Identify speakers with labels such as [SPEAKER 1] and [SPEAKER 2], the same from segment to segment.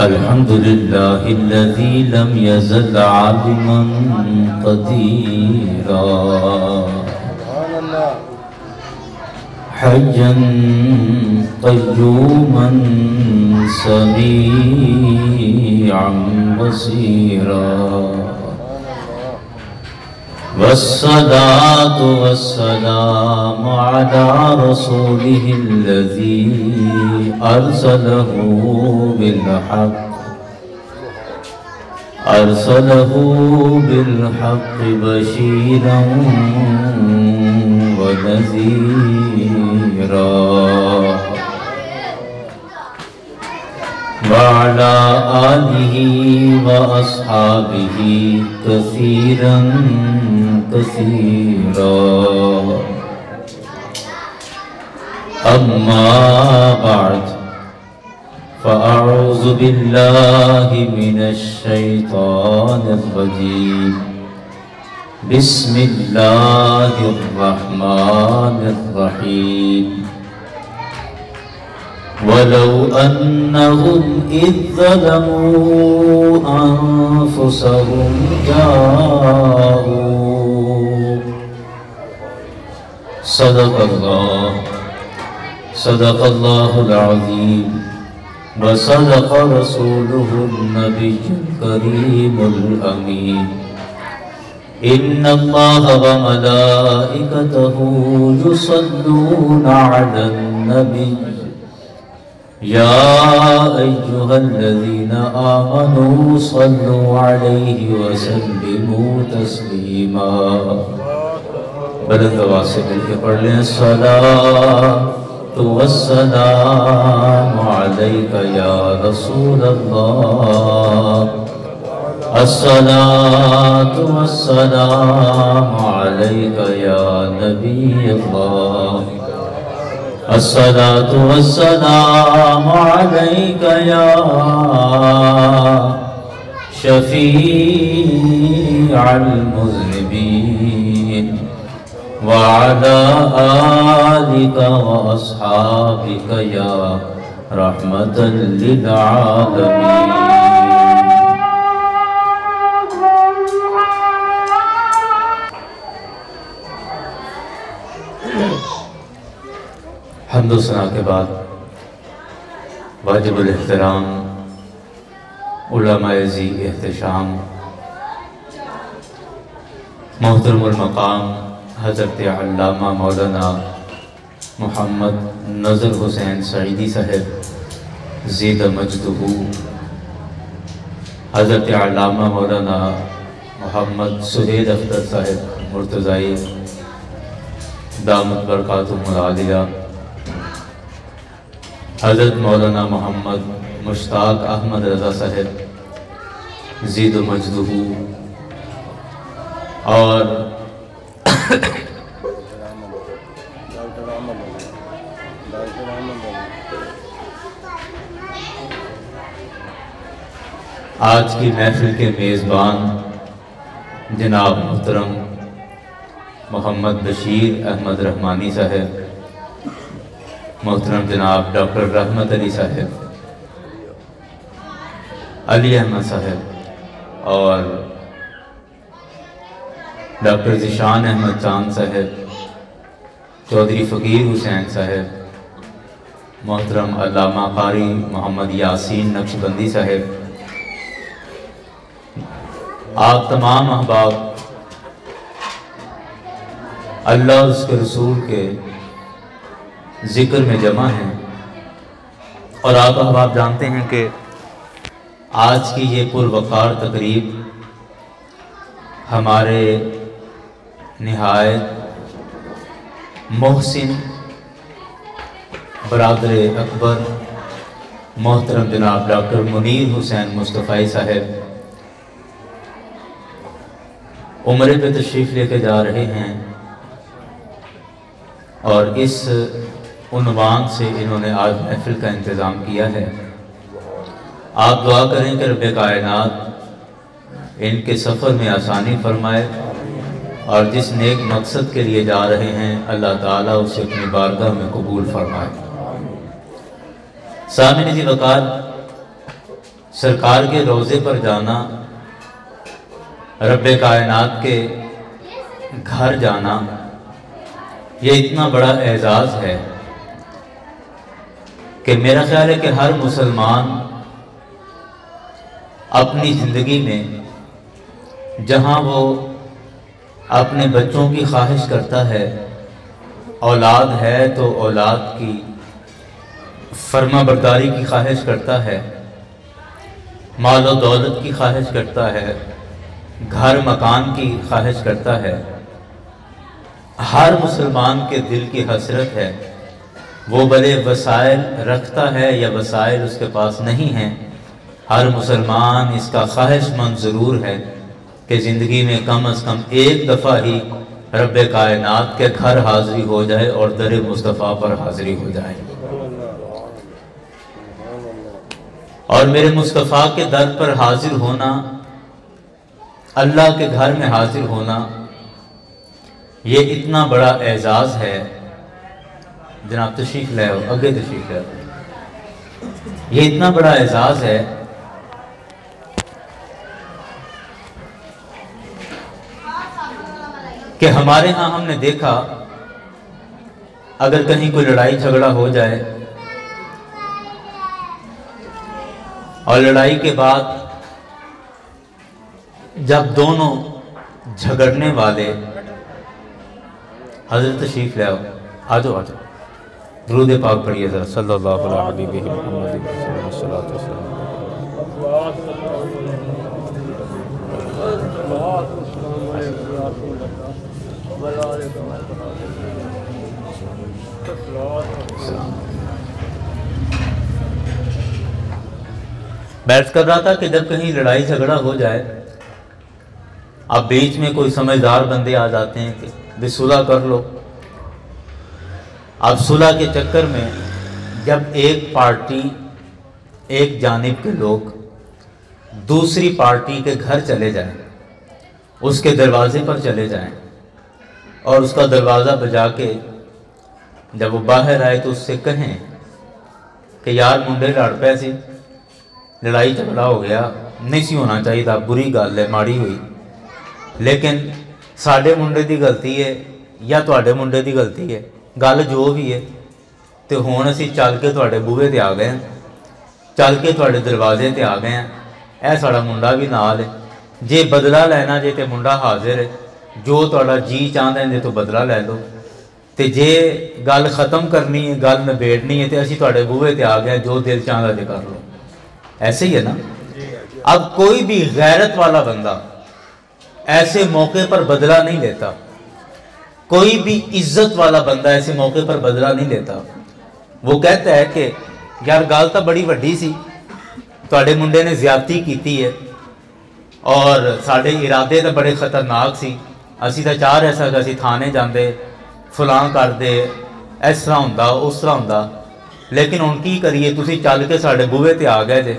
[SPEAKER 1] الحمد لله الذي لم يزل عالما قديرا حيا قيوما سميعا بصيرا والصلاة والسلام على رسوله الذي أرسله بالحق بشيرا ونذيرا وعلى آله وأصحابه كثيرا أما بعد فأعوذ بالله من الشيطان الرجيم بسم الله الرحمن الرحيم ولو أنهم إذ ظلموا أنفسهم جاءوا صدق الله العظيم وصدق رسوله النبي الكريم الأمين إن الله وملائكته يصلون على النبي يا أيها الذين آمنوا صلوا عليه وسلموا تسليما بلند واسق کے پڑھ لیں الصلاة والسلام عليك يا رسول الله الصلاة والسلام عليك يا نبي الله الصلاة والسلام عليك يا شفيع المذنبين وعلى آلك وأصحابك يا رحمة للعالمين حمد و ثنا کے بعد واجب الاحترام علماء ذی احتشام محترم المقام حضرت علامہ مولانا محمد نظر حسین سعیدی صاحب زید مجدہ، حضرت علامہ مولانا محمد سہیل اختر صاحب مرتضائی دامت برکاتہم العالیہ، حضرت مولانا محمد مشتاق احمد رضا صاحب زید مجدہ، اور آج کی محفل کے میزبان جناب محترم محمد بشیر احمد رحمانی صاحب، محترم جناب ڈاکٹر رحمت علی صاحب، علی احمد صاحب، اور ڈاکٹر ذیشان احمد چاند صاحب، چودھری فقیر حسین صاحب، محترم علامہ قاری محمد یاسین نقشبندی صاحب، آپ تمام احباب اللہ اور اس کے رسول کے ذکر میں جمع ہیں، اور آپ احباب جانتے ہیں کہ آج کی یہ پروقار تقریب ہمارے نہایت محسن برادر اکبر محترم جناب ڈاکٹر منیر حسین مصطفی صاحب عمرے پہ تشریف لے کے جا رہے ہیں، اور اس عنوان سے انہوں نے آج محفل کا انتظام کیا ہے۔ آپ دعا کریں کہ رب کائنات ان کے سفر میں آسانی فرمائے، اور جس نیک مقصد کے لیے جا رہے ہیں اللہ تعالیٰ اسے اپنی بارگاہ میں قبول فرمائے۔ سامعین ذی وقار، سرکار کے روضے پر جانا، رب کائنات کے گھر جانا، یہ اتنا بڑا اعزاز ہے کہ میرا خیال ہے کہ ہر مسلمان اپنی زندگی میں جہاں وہ اپنے بچوں کی خواہش کرتا ہے، اولاد ہے تو اولاد کی فرما برداری کی خواہش کرتا ہے، مال و دولت کی خواہش کرتا ہے، گھر مکان کی خواہش کرتا ہے، ہر مسلمان کے دل کی حسرت ہے، وہ بھلے وسائل رکھتا ہے یا وسائل اس کے پاس نہیں ہیں، ہر مسلمان اس کا خواہش مند ضرور ہے کہ زندگی میں کم از کم ایک دفعہ ہی رب کائنات کے گھر حاضری ہو جائے اور در مصطفیٰ پر حاضری ہو جائے۔ اور میرے مصطفیٰ کے در پر حاضر ہونا، اللہ کے گھر میں حاضر ہونا، یہ اتنا بڑا اعزاز ہے۔ جناب تشریف لے آؤ، آگے تشریف لے آؤ۔ یہ اتنا بڑا اعزاز ہے کہ ہمارے ہاں ہم نے دیکھا اگر کہیں کوئی لڑائی جھگڑا ہو جائے اور لڑائی کے بعد جب دونوں جھگڑنے والے، حضرت تشریف لے آؤ، آجو آجو، درود پاک پڑھیے ذرا، صلی اللہ علیہ محمد صلی اللہ علیہ وسلم۔ بیٹھ کر رہا تھا کہ جب کہیں لڑائی جھگڑا ہو جائے، اب بیچ میں کوئی سمجھدار بندے آ جاتے ہیں کہ بھی صلح کر لو۔ اب صلح کے چکر میں جب ایک پارٹی، ایک جانب کے لوگ دوسری پارٹی کے گھر چلے جائیں، اس کے دروازے پر چلے جائیں اور اس کا دروازہ بجا کے جب وہ باہر آئے تو اس سے کہیں کہ یار منڈے لڑ پے سی، لڑائی جھگڑا ہو گیا، نہیں سی ہونا چاہیے تھا، بری گل ہے، ماڑی ہوئی، لیکن ساڈے منڈے دی غلطی ہے یا تواڈے منڈے دی غلطی ہے، گل جو بھی ہے، تو ہون اسی چل کے تواڈے بوہے تے آ گئے ہیں، چل کے تواڈے دروازے تے آ گئے ہیں، اے ساڈا منڈا بھی نال ہے، جے بدلہ لینا جے تے منڈا حاضر ہے، جو تواڈا جی چاہتا ہے تو بدلہ لے لو، تے جے گل ختم کرنی ہے، گل نبیڑنی ہے، تے اسی تواڈے بوہے تے آ گئے، جو دل چاہتا جے کر لو۔ ایسے ہی ہے نا؟ اب کوئی بھی غیرت والا بندہ ایسے موقع پر بدلہ نہیں لیتا، کوئی بھی عزت والا بندہ ایسے موقع پر بدلہ نہیں لیتا۔ وہ کہتا ہے کہ یار گل تو بڑی وڈی سی، تواڈے منڈے نے زیادتی کیتی ہے اور ساڈے ارادے تو بڑے خطرناک سی، اسی تو چاہ رہے سا کہ اسی تھانے جاندے، فلاں کردے، اس طرح ہوندا اس طرح ہوندا، لیکن ہن کی کریے، تسی چل کے ساڈے بوہے تے آ گئے جے،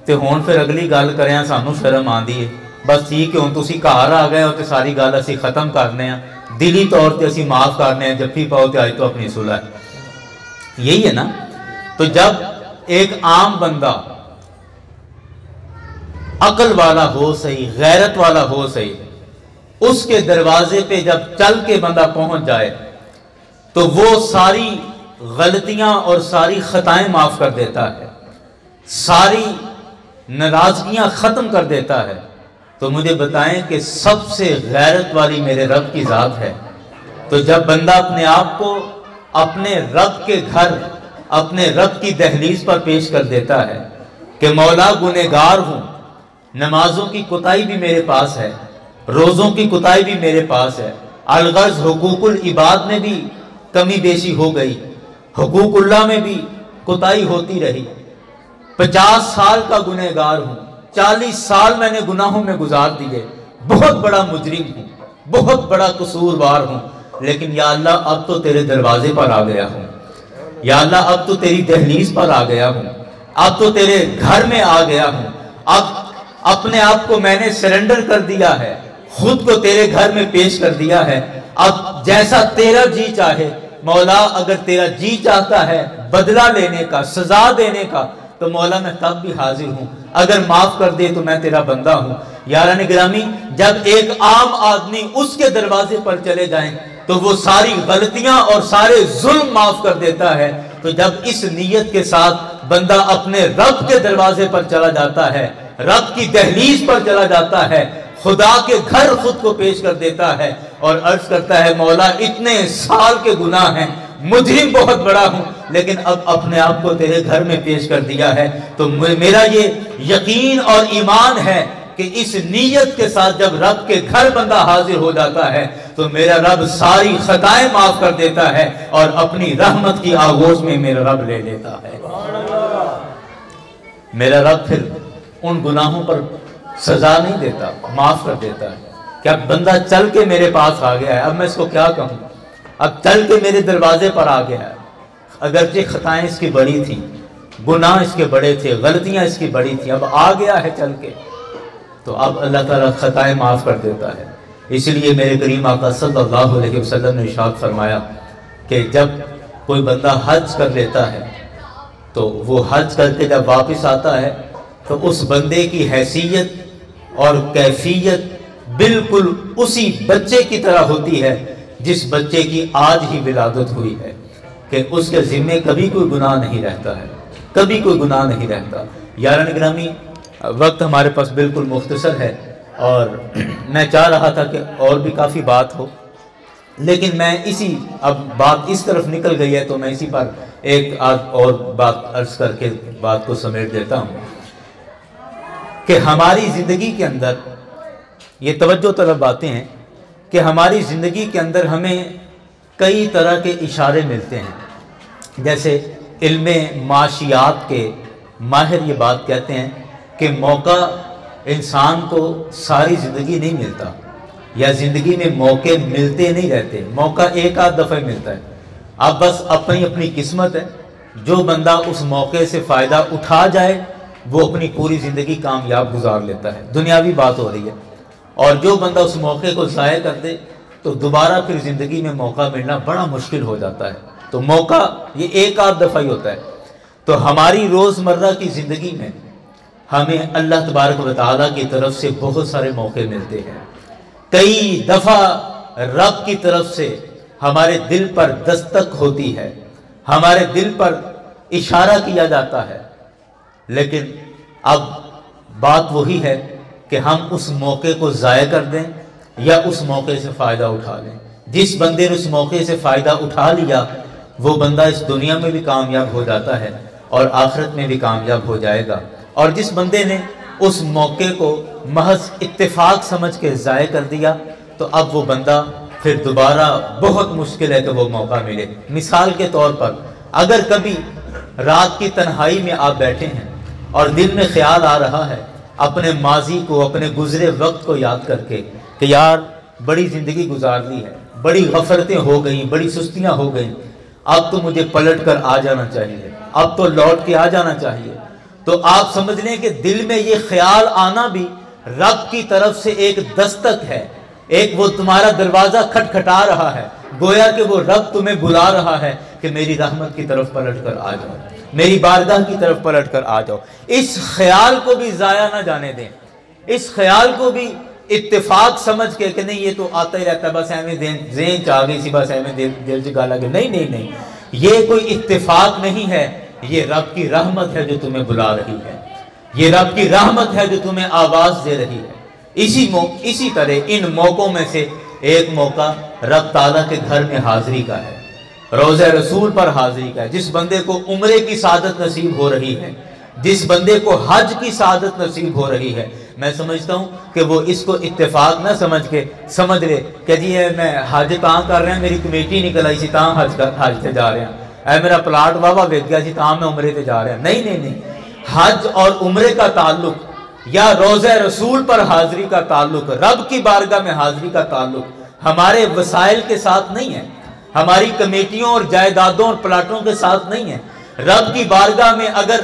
[SPEAKER 1] تے ہن پھر اگلی گل کریاں سانوں شرم آندی ہے، بس ٹھیک ہے ہن تسی گھر آ گئے ہو تے ساری گل اسی ختم کرنے ہیں، دلی طور تے اسی معاف کرنے ہیں، جفی پاؤ تے آج تو اپنی صلح ہے۔ یہی ہے نا؟ تو جب ایک عام بندہ عقل والا ہو صحیح، غیرت والا ہو صحیح، اس کے دروازے پہ جب چل کے بندہ پہنچ جائے تو وہ ساری غلطیاں اور ساری خطائیں معاف کر دیتا ہے، ساری ناراضگیاں ختم کر دیتا ہے۔ تو مجھے بتائیں کہ سب سے غیرت والی میرے رب کی ذات ہے۔ تو جب بندہ اپنے آپ کو اپنے رب کے گھر، اپنے رب کی دہلیز پر پیش کر دیتا ہے کہ مولا گنہگار ہوں، نمازوں کی کوتاہی بھی میرے پاس ہے، روزوں کی کوتاہی بھی میرے پاس ہے، الغرض حقوق العباد میں بھی کمی بیشی ہو گئی، حقوق اللہ میں بھی کوتاہی ہوتی رہی، 50 سال کا گنہگار ہوں، 40 سال میں نے گناہوں میں گزار دیے، بہت بڑا مجرم ہوں، بہت بڑا قصوروار ہوں، لیکن یا اللہ اب تو تیرے دروازے پر آ گیا ہوں، یا اللہ اب تو تیری دہلیز پر آ گیا ہوں، اب تو تیرے گھر میں آ گیا ہوں، اب اپنے آپ کو میں نے سرنڈر کر دیا ہے، خود کو تیرے گھر میں پیش کر دیا ہے، اب جیسا تیرا جی چاہے مولا، اگر تیرا جی چاہتا ہے بدلہ لینے کا، سزا دینے کا، تو مولا میں تب بھی حاضر ہوں، اگر معاف کر دے تو میں تیرا بندہ ہوں۔ یاران گرامی، جب ایک عام آدمی اس کے دروازے پر چلے جائیں تو وہ ساری غلطیاں اور سارے ظلم معاف کر دیتا ہے، تو جب اس نیت کے ساتھ بندہ اپنے رب کے دروازے پر چلا جاتا ہے، رب کی دہلیز پر چلا جاتا ہے، خدا کے گھر خود کو پیش کر دیتا ہے اور عرض کرتا ہے مولا اتنے سال کے گناہ ہیں، مجرم بہت بڑا ہوں، لیکن اب اپنے آپ کو تیرے گھر میں پیش کر دیا ہے، تو میرا یہ یقین اور ایمان ہے کہ اس نیت کے ساتھ جب رب کے گھر بندہ حاضر ہو جاتا ہے تو میرا رب ساری خطائیں معاف کر دیتا ہے اور اپنی رحمت کی آغوش میں میرا رب لے لیتا ہے۔ میرا رب پھر ان گناہوں پر سزا نہیں دیتا، معاف کر دیتا ہے کہ اب بندہ چل کے میرے پاس آ گیا ہے، اب میں اس کو کیا کہوں، اب چل کے میرے دروازے پر آ گیا ہے، اگرچہ خطائیں اس کی بڑی تھی، گناہ اس کے بڑے تھے، غلطیاں اس کی بڑی تھی، اب آ گیا ہے چل کے، تو اب اللہ تعالیٰ خطائیں معاف کر دیتا ہے۔ اس لیے میرے کریم آقا صلی اللہ علیہ وسلم نے ارشاد فرمایا کہ جب کوئی بندہ حج کر لیتا ہے تو وہ حج کر کے جب واپس آتا ہے تو اس بندے کی حیثیت اور کیفیت بالکل اسی بچے کی طرح ہوتی ہے جس بچے کی آج ہی ولادت ہوئی ہے، کہ اس کے ذمے کبھی کوئی گناہ نہیں رہتا ہے، کبھی کوئی گناہ نہیں رہتا۔ یاران گرامی، وقت ہمارے پاس بالکل مختصر ہے اور میں چاہ رہا تھا کہ اور بھی کافی بات ہو، لیکن میں اب بات اس طرف نکل گئی ہے تو میں اسی پر ایک اور بات عرض کر کے بات کو سمیٹ دیتا ہوں کہ ہماری زندگی کے اندر یہ توجہ طلب باتیں ہیں کہ ہماری زندگی کے اندر ہمیں کئی طرح کے اشارے ملتے ہیں، جیسے علم معاشیات کے ماہر یہ بات کہتے ہیں کہ موقع انسان کو ساری زندگی نہیں ملتا، یا زندگی میں موقع ملتے نہیں رہتے، موقع ایک آدھ دفعہ ملتا ہے، اب بس اپنی اپنی قسمت ہے، جو بندہ اس موقع سے فائدہ اٹھا جائے وہ اپنی پوری زندگی کامیاب گزار لیتا ہے، دنیاوی بات ہو رہی ہے، اور جو بندہ اس موقع کو ضائع کر دے تو دوبارہ پھر زندگی میں موقع ملنا بڑا مشکل ہو جاتا ہے، تو موقع یہ ایک آدھ دفعہ ہی ہوتا ہے۔ تو ہماری روزمرہ کی زندگی میں ہمیں اللہ تبارک و تعالیٰ کی طرف سے بہت سارے موقع ملتے ہیں، کئی دفعہ رب کی طرف سے ہمارے دل پر دستک ہوتی ہے، ہمارے دل پر اشارہ کیا جاتا ہے، لیکن اب بات وہی ہے کہ ہم اس موقع کو ضائع کر دیں یا اس موقع سے فائدہ اٹھا لیں۔ جس بندے نے اس موقع سے فائدہ اٹھا لیا وہ بندہ اس دنیا میں بھی کامیاب ہو جاتا ہے اور آخرت میں بھی کامیاب ہو جائے گا، اور جس بندے نے اس موقع کو محض اتفاق سمجھ کے ضائع کر دیا تو اب وہ بندہ پھر دوبارہ بہت مشکل ہے کہ وہ موقع ملے۔ مثال کے طور پر اگر کبھی رات کی تنہائی میں آپ بیٹھے ہیں اور دل میں خیال آ رہا ہے اپنے ماضی کو، اپنے گزرے وقت کو یاد کر کے کہ یار بڑی زندگی گزار لی ہے، بڑی غفلتیں ہو گئیں، بڑی سستیاں ہو گئیں، اب تو مجھے پلٹ کر آ جانا چاہیے، اب تو لوٹ کے آ جانا چاہیے، تو آپ سمجھ لیں کہ دل میں یہ خیال آنا بھی رب کی طرف سے ایک دستک ہے، ایک وہ تمہارا دروازہ کھٹکھٹا رہا ہے، گویا کہ وہ رب تمہیں بلا رہا ہے کہ میری رحمت کی طرف پلٹ کر آ جاؤ، میری بارگاہ کی طرف پلٹ کر آ جاؤ۔ اس خیال کو بھی ضائع نہ جانے دیں، اس خیال کو بھی اتفاق سمجھ کے کہ نہیں یہ تو آتا ہی رہتا ہے، بس ایویں ذہن چاہ گئی سی، بس ایویں دل سے گالا گیا، نہیں نہیں نہیں، یہ کوئی اتفاق نہیں ہے، یہ رب کی رحمت ہے جو تمہیں بلا رہی ہے، یہ رب کی رحمت ہے جو تمہیں آواز دے رہی ہے۔ اسی طرح ان موقعوں میں سے ایک موقع رب تعالیٰ کے گھر میں حاضری کا ہے، روضہ رسول پر حاضری کا ہے، جس بندے کو عمرے کی سعادت نصیب ہو رہی ہے، جس بندے کو حج کی سعادت نصیب ہو رہی ہے، میں سمجھتا ہوں کہ وہ اس کو اتفاق نہ سمجھ لے کہ جی میں حج تاں کر رہا ہوں، میری کمیٹی نکل آئی سی تاں حج سے جا رہے ہیں، میرا پلاٹ واہ وک گیا سی تاں میں عمرے تے جا رہا ہوں، نہیں نہیں نہیں، حج اور عمرے کا تعلق یا روضہ رسول پر حاضری کا تعلق، رب کی بارگاہ میں حاضری کا تعلق ہمارے وسائل کے ساتھ نہیں ہے، ہماری کمیٹیوں اور جائیدادوں اور پلاٹوں کے ساتھ نہیں ہے۔ رب کی بارگاہ میں اگر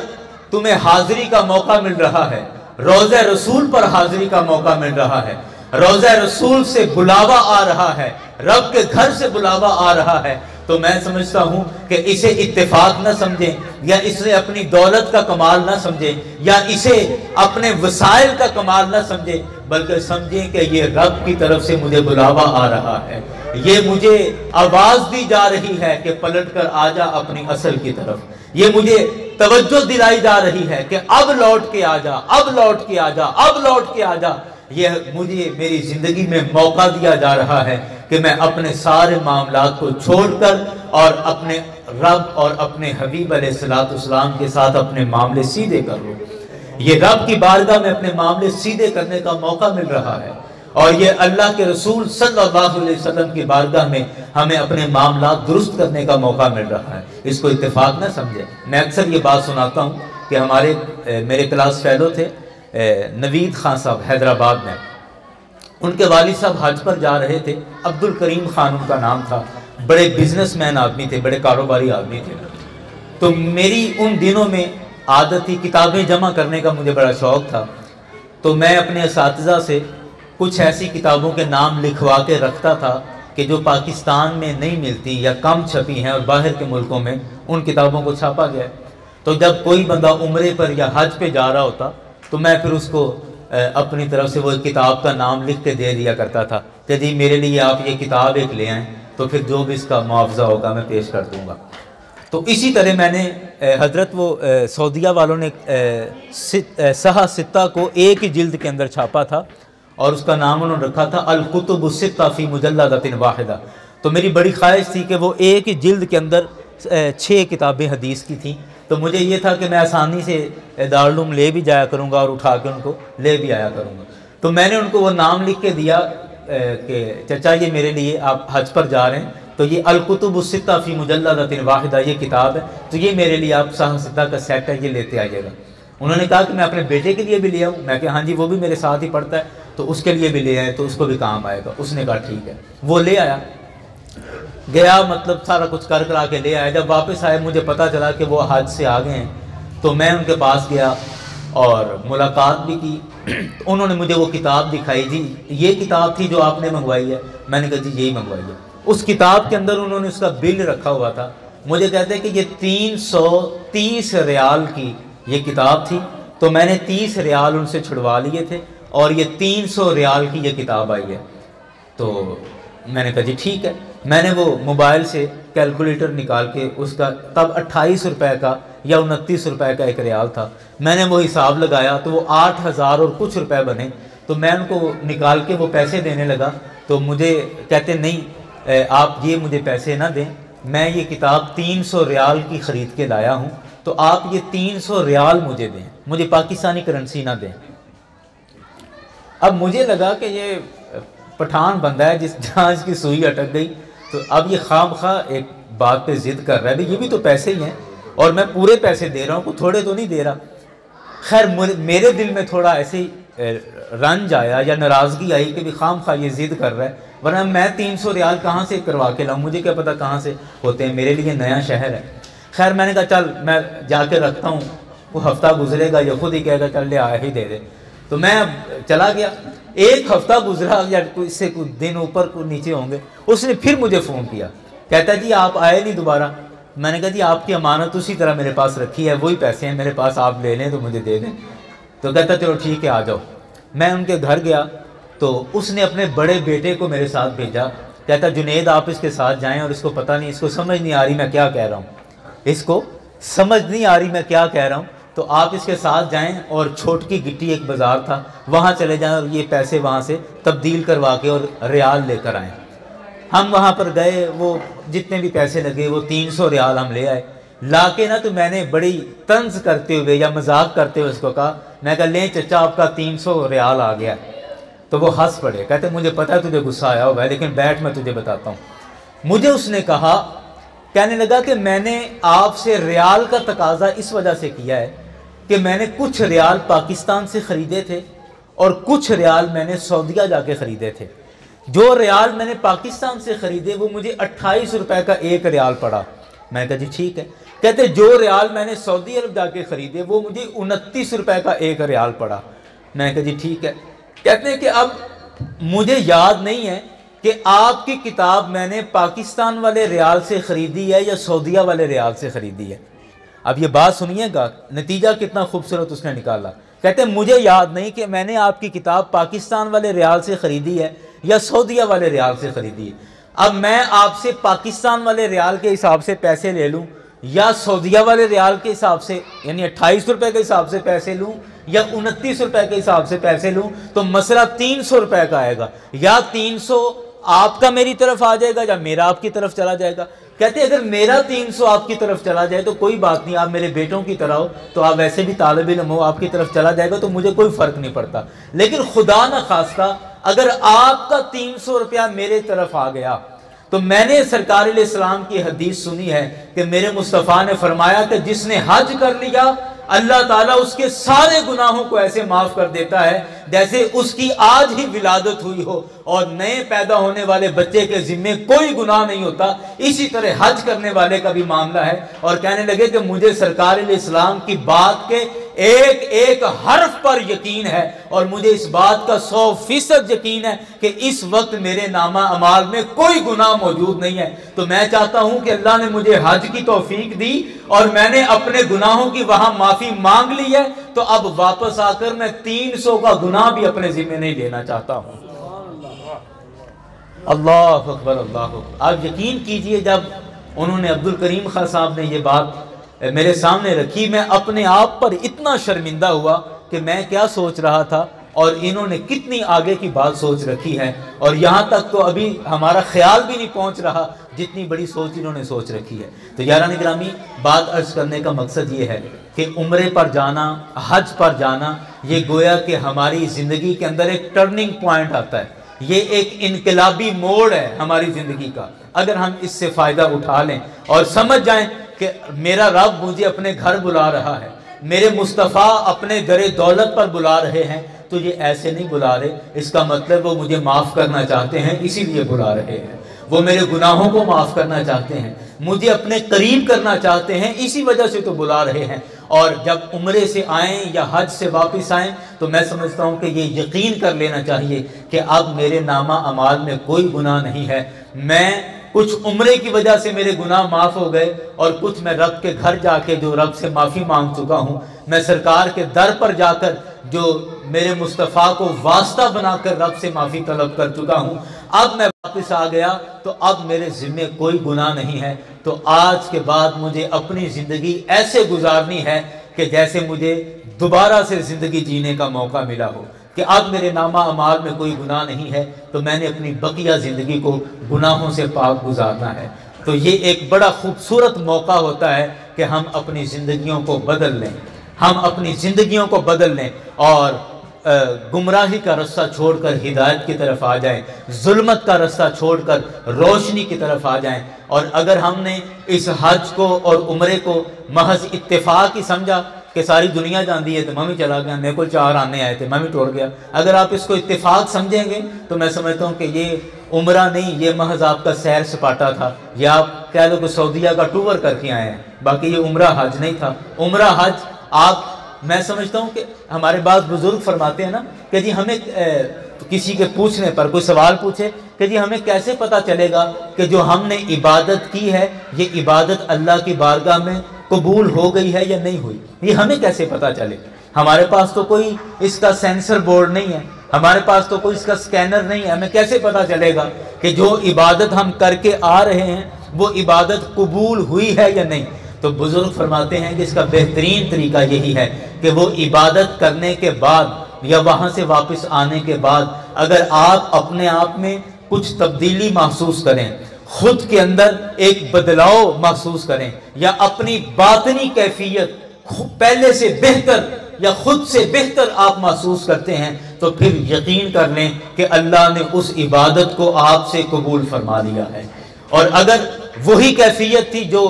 [SPEAKER 1] تمہیں حاضری کا موقع مل رہا ہے، روضہ رسول پر حاضری کا موقع مل رہا ہے، روضہ رسول سے بلاوا آ رہا ہے، رب کے گھر سے بلاوا آ رہا ہے، تو میں سمجھتا ہوں کہ اسے اتفاق نہ سمجھیں، یا اسے اپنی دولت کا کمال نہ سمجھیں، یا اسے اپنے وسائل کا کمال نہ سمجھیں، بلکہ سمجھیں کہ یہ رب کی طرف سے مجھے بلاوا آ رہا ہے، یہ مجھے آواز دی جا رہی ہے کہ پلٹ کر آ جا اپنی اصل کی طرف، یہ مجھے توجہ دلائی جا رہی ہے کہ اب لوٹ کے آ جا، اب لوٹ کے آ جا، اب لوٹ کے آ جا۔ یہ مجھے میری زندگی میں موقع دیا جا رہا ہے کہ میں اپنے سارے معاملات کو چھوڑ کر اور اپنے رب اور اپنے حبیب علیہ السلام کے ساتھ اپنے معاملے سیدھے کر لوں۔ یہ رب کی بارگاہ میں اپنے معاملے سیدھے کرنے کا موقع مل رہا ہے، اور یہ اللہ کے رسول صلی اللہ علیہ وسلم کی بارگاہ میں ہمیں اپنے معاملات درست کرنے کا موقع مل رہا ہے۔ اس کو اتفاق نہ سمجھے۔ میں اکثر یہ بات سناتا ہوں کہ میرے کلاس فیلو تھے نوید خان صاحب حیدرآباد میں، ان کے والد صاحب حج پر جا رہے تھے، عبد الکریم خان ان کا نام تھا، بڑے بزنس مین آدمی تھے، بڑے کاروباری آدمی تھے۔ تو میری ان دنوں میں عادت تھی، کتابیں جمع کرنے کا مجھے بڑا شوق تھا، تو میں اپنے اساتذہ سے کچھ ایسی کتابوں کے نام لکھوا کے رکھتا تھا کہ جو پاکستان میں نہیں ملتی یا کم چھپی ہیں اور باہر کے ملکوں میں ان کتابوں کو چھاپا گیا۔ تو جب کوئی بندہ عمرے پر یا حج پہ جا رہا ہوتا تو میں پھر اس کو اپنی طرف سے وہ کتاب کا نام لکھ کے دے دیا کرتا تھا کہ جی میرے لیے آپ یہ کتاب ایک لے آئیں، تو پھر جو بھی اس کا معاوضہ ہوگا میں پیش کر دوں گا۔ تو اسی طرح میں نے حضرت وہ سعودیہ والوں نے صحہ ستہ کو ایک ہی جلد کے اندر چھاپا تھا، اور اس کا نام انہوں نے رکھا تھا الکتب الستہ فی مجلدۃ واحدہ۔ تو میری بڑی خواہش تھی کہ وہ ایک ہی جلد کے اندر 6 کتابیں حدیث کی تھیں، تو مجھے یہ تھا کہ میں آسانی سے دارالعلوم لے بھی جایا کروں گا اور اٹھا کے ان کو لے بھی آیا کروں گا۔ تو میں نے ان کو وہ نام لکھ کے دیا کہ چچا یہ میرے لیے آپ حج پر جا رہے ہیں تو یہ الکتب الستہ فی مجلدۃ واحدہ یہ کتاب ہے، تو یہ میرے لیے آپ صحہ ستہ کا سیٹ ہے، یہ لیتے آئیے گا۔ انہوں نے کہا کہ میں اپنے بیٹے کے لیے بھی لے آؤں، میں کہا ہاں جی وہ بھی میرے ساتھ ہی پڑھتا ہے تو اس کے لیے بھی لے آئے تو اس کو بھی کام آئے گا۔ اس نے کہا ٹھیک ہے، وہ لے آیا، گیا مطلب سارا کچھ کر کرا کے لے آیا۔ جب واپس آئے مجھے پتا چلا کہ وہ حج سے آ گئے ہیں، تو میں ان کے پاس گیا اور ملاقات بھی کی۔ انہوں نے مجھے وہ کتاب دکھائی، جی یہ کتاب تھی جو آپ نے منگوائی ہے؟ میں نے کہا جی یہی منگوائی ہے۔ اس کتاب کے اندر انہوں نے اس کا بل رکھا ہوا تھا، مجھے کہتے ہیں کہ یہ 330 ریال کی یہ کتاب تھی، تو میں نے 30 ریال ان سے چھڑوا لیے تھے اور یہ 300 ریال کی یہ کتاب آئی ہے۔ تو میں نے کہا جی ٹھیک ہے۔ میں نے وہ موبائل سے کیلکولیٹر نکال کے اس کا تب 28 روپے کا یا 29 روپے کا ایک ریال تھا، میں نے وہ حساب لگایا تو وہ 8000 اور کچھ روپے بنے۔ تو میں ان کو نکال کے وہ پیسے دینے لگا تو مجھے کہتے نہیں آپ یہ مجھے پیسے نہ دیں، میں یہ کتاب 300 ریال کی خرید کے لایا ہوں، تو آپ یہ 300 ریال مجھے دیں، مجھے پاکستانی کرنسی نہ دیں۔ اب مجھے لگا کہ یہ پٹھان بندہ ہے جہاں اس کی سوئی اٹک گئی، تو اب یہ خام خواہ ایک بات پہ ضد کر رہا ہے، یہ بھی تو پیسے ہی ہیں اور میں پورے پیسے دے رہا ہوں، کوئی تھوڑے تو نہیں دے رہا۔ خیر میرے دل میں تھوڑا ایسے ہی رنج آیا یا ناراضگی آئی کہ بھی خام خواہ یہ ضد کر رہا ہے، ورنہ میں 300 ریال کہاں سے کروا کے لاؤں، مجھے کیا پتا کہاں سے ہوتے ہیں، میرے لیے نیا شہر ہے۔ خیر میں نے کہا چل میں جا کے رکھتا ہوں، وہ ہفتہ گزرے گا یا خود ہی کہے گا چل لے آیا ہی دے دے۔ تو میں چلا گیا، ایک ہفتہ گزرا یا اس سے کچھ دن اوپر کو نیچے ہوں گے، اس نے پھر مجھے فون کیا، کہتا جی آپ آئے نہیں دوبارہ۔ میں نے کہا جی آپ کی امانت اسی طرح میرے پاس رکھی ہے، وہی پیسے ہیں میرے پاس، آپ لے لیں تو مجھے دے دیں۔ تو کہتا چلو ٹھیک ہے آ جاؤ۔ میں ان کے گھر گیا تو اس نے اپنے بڑے بیٹے کو میرے ساتھ بھیجا، کہتا جنید آپ اس کے ساتھ جائیں، اور اس کو پتہ نہیں، اس کو سمجھ نہیں آ رہی میں کیا کہہ رہا ہوں، اس کو سمجھ نہیں آ رہی میں کیا کہہ رہا ہوں، تو آپ اس کے ساتھ جائیں اور چھوٹکی گٹی ایک بازار تھا وہاں چلے جائیں اور یہ پیسے وہاں سے تبدیل کروا کے اور ریال لے کر آئیں۔ ہم وہاں پر گئے، وہ جتنے بھی پیسے لگے وہ 300 ریال ہم لے آئے، لا کے نا تو میں نے بڑی طنز کرتے ہوئے یا مذاق کرتے ہوئے اس کو کہا، میں کہا لیں چچا آپ کا 300 ریال آ گیا۔ تو وہ ہنس پڑے، کہتے مجھے پتا ہے تجھے غصہ آیا ہوگا لیکن بیٹھ میں تجھے بتاتا ہوں۔ مجھے اس نے کہا، کہنے لگا کہ میں نے آپ سے ریال کا تقاضا اس وجہ سے کیا ہے کہ میں نے کچھ ریال پاکستان سے خریدے تھے اور کچھ ریال میں نے سعودیہ جا کے خریدے تھے۔ جو ریال میں نے پاکستان سے خریدے وہ مجھے 28 روپے کا ایک ریال پڑا۔ میں نے کہا جی ٹھیک ہے۔ کہتے جو ریال میں نے سعودی عرب جا کے خریدے وہ مجھے 29 روپے کا ایک ریال پڑا۔ میں نے کہا جی ٹھیک ہے۔ کہتے ہیں کہ اب مجھے یاد نہیں ہے کہ آپ کی کتاب میں نے پاکستان والے ریال سے خریدی ہے یا سعودیہ والے ریال سے خریدی ہے۔ اب یہ بات سنیے گا، نتیجہ کتنا خوبصورت اس نے نکالا۔ کہتے ہیں مجھے یاد نہیں کہ میں نے آپ کی کتاب پاکستان والے ریال سے خریدی ہے یا سعودیہ والے ریال سے خریدی ہے۔ اب میں آپ سے پاکستان والے ریال کے حساب سے پیسے لے لوں یا سعودیہ والے ریال کے حساب سے، یعنی 28 روپے کے حساب سے پیسے لوں یا 29 روپے کے حساب سے پیسے لوں، تو مسئلہ 300 روپے کا آئے گا۔ یا 300 آپ کا میری طرف آ جائے گا یا میرا آپ کی طرف چلا جائے گا۔ کہتے ہیں اگر میرا 300 آپ کی طرف چلا جائے تو کوئی بات نہیں، آپ میرے بیٹوں کی طرح ہو، تو آپ ویسے بھی طالب علم ہو، آپ کی طرف چلا جائے گا تو مجھے کوئی فرق نہیں پڑتا۔ لیکن خدا نہ خواستہ اگر آپ کا 300 روپیہ میرے طرف آ گیا، تو میں نے سرکار علیہ السلام کی حدیث سنی ہے کہ میرے مصطفیٰ نے فرمایا کہ جس نے حج کر لیا اللہ تعالیٰ اس کے سارے گناہوں کو ایسے معاف کر دیتا ہے جیسے اس کی آج ہی ولادت ہوئی ہو، اور نئے پیدا ہونے والے بچے کے ذمے کوئی گناہ نہیں ہوتا۔ اسی طرح حج کرنے والے کا بھی معاملہ ہے۔ اور کہنے لگے کہ مجھے سرکار علیہ السلام کی بات کے ایک ایک حرف پر یقین ہے، اور مجھے اس بات کا 100% یقین ہے کہ اس وقت میرے نامہ اعمال میں کوئی گناہ موجود نہیں ہے۔ تو میں چاہتا ہوں کہ اللہ نے مجھے حج کی توفیق دی اور میں نے اپنے گناہوں کی وہاں معافی مانگ لی ہے، تو اب واپس آ کر میں 300 کا گناہ بھی اپنے ذمہ نہیں لینا چاہتا ہوں۔ اللہ اکبر، اللہ اکبر۔ آپ یقین کیجئے جب انہوں نے عبد الکریم خان صاحب نے یہ بات میرے سامنے رکھی، میں اپنے آپ پر اتنا شرمندہ ہوا کہ میں کیا سوچ رہا تھا اور انہوں نے کتنی آگے کی بات سوچ رکھی ہے، اور یہاں تک تو ابھی ہمارا خیال بھی نہیں پہنچ رہا جتنی بڑی سوچ انہوں نے سوچ رکھی ہے۔ تو یاران گرامی، بات عرض کرنے کا مقصد یہ ہے کہ عمرے پر جانا، حج پر جانا، یہ گویا کہ ہماری زندگی کے اندر ایک ٹرننگ پوائنٹ آتا ہے، یہ ایک انقلابی موڑ ہے ہماری زندگی کا۔ اگر ہم اس سے فائدہ اٹھا لیں اور سمجھ جائیں کہ میرا رب مجھے اپنے گھر بلا رہا ہے، میرے مصطفیٰ اپنے در دولت پر بلا رہے ہیں، تو یہ ایسے نہیں بلا رہے، اس کا مطلب وہ مجھے معاف کرنا چاہتے ہیں، اسی لیے بلا رہے ہیں۔ وہ میرے گناہوں کو معاف کرنا چاہتے ہیں، مجھے اپنے قریب کرنا چاہتے ہیں، اسی وجہ سے تو بلا رہے ہیں۔ اور جب عمرے سے آئیں یا حج سے واپس آئیں تو میں سمجھتا ہوں کہ یہ یقین کر لینا چاہیے کہ اب میرے نامہ اعمال میں کوئی گناہ نہیں ہے۔ میں کچھ عمرے کی وجہ سے میرے گناہ معاف ہو گئے، اور کچھ میں رب کے گھر جا کے جو رب سے معافی مانگ چکا ہوں، میں سرکار کے در پر جا کر جو میرے مصطفیٰ کو واسطہ بنا کر رب سے معافی طلب کر چکا ہوں، اب میں واپس آ گیا تو اب میرے ذمے کوئی گناہ نہیں ہے۔ تو آج کے بعد مجھے اپنی زندگی ایسے گزارنی ہے کہ جیسے مجھے دوبارہ سے زندگی جینے کا موقع ملا ہو، کہ اب میرے نامہ اعمال میں کوئی گناہ نہیں ہے، تو میں نے اپنی بقیہ زندگی کو گناہوں سے پاک گزارنا ہے۔ تو یہ ایک بڑا خوبصورت موقع ہوتا ہے کہ ہم اپنی زندگیوں کو بدل لیں، ہم اپنی زندگیوں کو بدل لیں اور گمراہی کا رستہ چھوڑ کر ہدایت کی طرف آ جائیں، ظلمت کا رستہ چھوڑ کر روشنی کی طرف آ جائیں۔ اور اگر ہم نے اس حج کو اور عمرے کو محض اتفاق ہی سمجھا کہ ساری دنیا جاندی ہے تو میں بھی چلا گیا، میرے کو 4 آنے آئے تھے میں بھی ٹوڑ گیا، اگر آپ اس کو اتفاق سمجھیں گے تو میں سمجھتا ہوں کہ یہ عمرہ نہیں، یہ محض آپ کا سیر سپاٹا تھا، یا آپ کہہ لو کہ سعودیہ کا ٹور کر کے آئے ہیں، باقی یہ عمرہ حج نہیں تھا۔ عمرہ حج آپ، میں سمجھتا ہوں کہ ہمارے بعض بزرگ فرماتے ہیں نا کہ جی ہمیں کسی کے پوچھنے پر کوئی سوال پوچھے کہ جی ہمیں کیسے پتہ چلے گا کہ جو ہم نے عبادت کی ہے یہ عبادت اللہ کی بارگاہ میں قبول ہو گئی ہے یا نہیں ہوئی، یہ ہمیں کیسے پتہ چلے؟ ہمارے پاس تو کوئی اس کا سینسر بورڈ نہیں ہے، ہمارے پاس تو کوئی اس کا سکینر نہیں ہے، ہمیں کیسے پتہ چلے گا کہ جو عبادت ہم کر کے آ رہے ہیں وہ عبادت قبول ہوئی ہے یا نہیں؟ تو بزرگ فرماتے ہیں کہ اس کا بہترین طریقہ یہی ہے کہ وہ عبادت کرنے کے بعد یا وہاں سے واپس آنے کے بعد اگر آپ اپنے آپ میں کچھ تبدیلی محسوس کریں، خود کے اندر ایک بدلاؤ محسوس کریں، یا اپنی باطنی کیفیت پہلے سے بہتر یا خود سے بہتر آپ محسوس کرتے ہیں، تو پھر یقین کر لیں کہ اللہ نے اس عبادت کو آپ سے قبول فرما لیا ہے۔ اور اگر وہی کیفیت تھی جو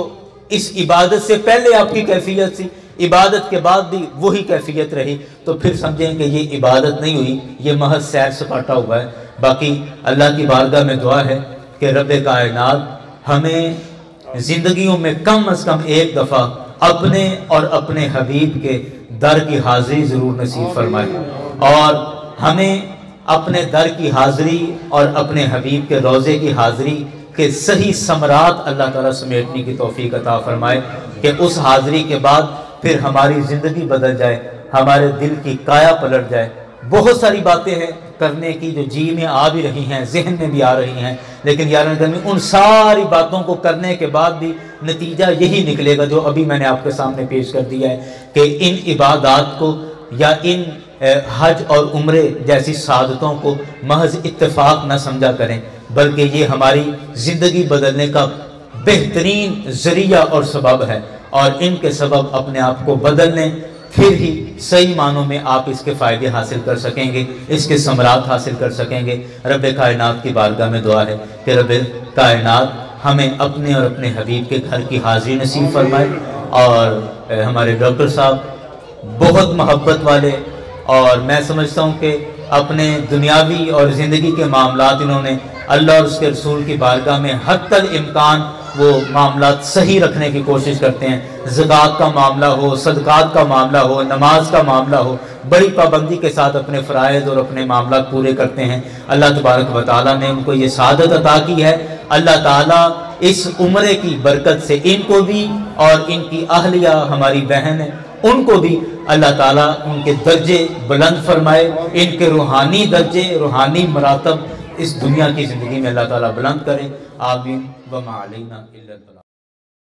[SPEAKER 1] اس عبادت سے پہلے آپ کی کیفیت تھی، عبادت کے بعد بھی وہی کیفیت رہی، تو پھر سمجھیں کہ یہ عبادت نہیں ہوئی، یہ محض سیر سپاٹا ہوا ہے۔ باقی اللہ کی بارگاہ میں دعا ہے کہ رب کائنات ہمیں زندگیوں میں کم از کم ایک دفعہ اپنے اور اپنے حبیب کے در کی حاضری ضرور نصیب فرمائے، اور ہمیں اپنے در کی حاضری اور اپنے حبیب کے روضے کی حاضری کے صحیح ثمرات اللہ تعالیٰ سمیٹنے کی توفیق عطا فرمائے کہ اس حاضری کے بعد پھر ہماری زندگی بدل جائے، ہمارے دل کی کایا پلٹ جائے۔ بہت ساری باتیں ہیں کرنے کی جو جی میں آ بھی رہی ہیں، ذہن میں بھی آ رہی ہیں، لیکن یاران گرامی ان ساری باتوں کو کرنے کے بعد بھی نتیجہ یہی نکلے گا جو ابھی میں نے آپ کے سامنے پیش کر دیا ہے کہ ان عبادات کو یا ان حج اور عمرے جیسی سعادتوں کو محض اتفاق نہ سمجھا کریں، بلکہ یہ ہماری زندگی بدلنے کا بہترین ذریعہ اور سبب ہے، اور ان کے سبب اپنے آپ کو بدلنے، پھر ہی صحیح معنوں میں آپ اس کے فائدے حاصل کر سکیں گے، اس کے ثمرات حاصل کر سکیں گے۔ رب کائنات کی بارگاہ میں دعا ہے کہ رب کائنات ہمیں اپنے اور اپنے حبیب کے گھر کی حاضری نصیب فرمائے، اور ہمارے ڈاکٹر صاحب بہت محبت والے، اور میں سمجھتا ہوں کہ اپنے دنیاوی اور زندگی کے معاملات انہوں نے اللہ اور اس کے رسول کی بارگاہ میں حتی الامکان وہ معاملات صحیح رکھنے کی کوشش کرتے ہیں۔ زکوٰۃ کا معاملہ ہو، صدقات کا معاملہ ہو، نماز کا معاملہ ہو، بڑی پابندی کے ساتھ اپنے فرائض اور اپنے معاملات پورے کرتے ہیں۔ اللہ تبارک و تعالیٰ نے ان کو یہ سعادت عطا کی ہے۔ اللہ تعالیٰ اس عمرے کی برکت سے ان کو بھی اور ان کی اہلیہ ہماری بہن ہے ان کو بھی اللہ تعالیٰ ان کے درجے بلند فرمائے، ان کے روحانی درجے، روحانی مراتب اس دنیا کی زندگی میں اللہ تعالیٰ بلند کرے۔ آمین وما علینا الا البلاغ۔